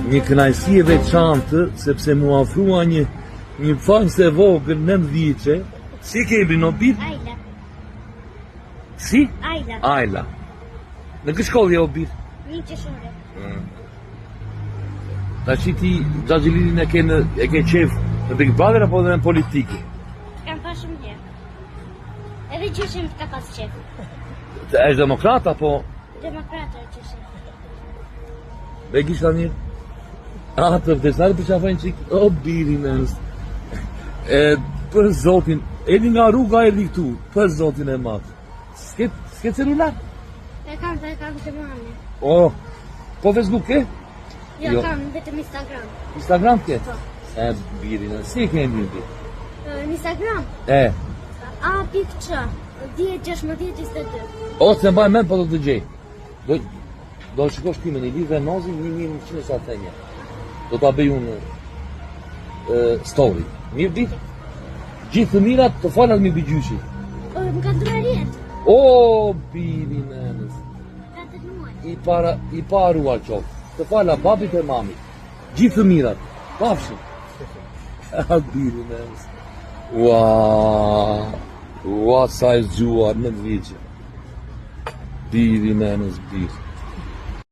Një kënaqësi e veçantë, sepse mu ofrua një fansë e vogël 9 vjeçe. Si ke emrin o bir? Ajla. Si? Ajla. Ajla. Në këtë shkollë je o bir? Një qeshore. Ta që ti Xhaxhilirin e ke qef në Big Brother apo dhe në politikë? Kam pa shumë gjë. Edhe gjyshem të ka pas qef. është demokrat apo? Demokratër gjyshem. Be kisha një? Të vdesnare për qafajnë qik, o biri menës. Për zotin, edhi nga rruga edhi këtu, për zotin e matë. S'ke celular? E kam të mame. O, po Facebook ke? Jo, kam vetëm Instagram. Instagram ke? Po. Biri menës, si ke emrin ti? Në Instagram? A.Q 10-16-22. O, të mbaj men, po do të gjej. Do të shikosh kime një lidhe nozin 1171. Do të bëj unë story. Mirë ditë? Gjithë të mirat të falat mi bëgjyshi. Më ka ndruar jetë. O, biri menës. 4 muaj. I paruar qofë. Të fala babit e mamit. Gjithë të mirat. Pafshim. Biri menës. Ua, sa e zgjuar në vjeqe. Biri menës, biri.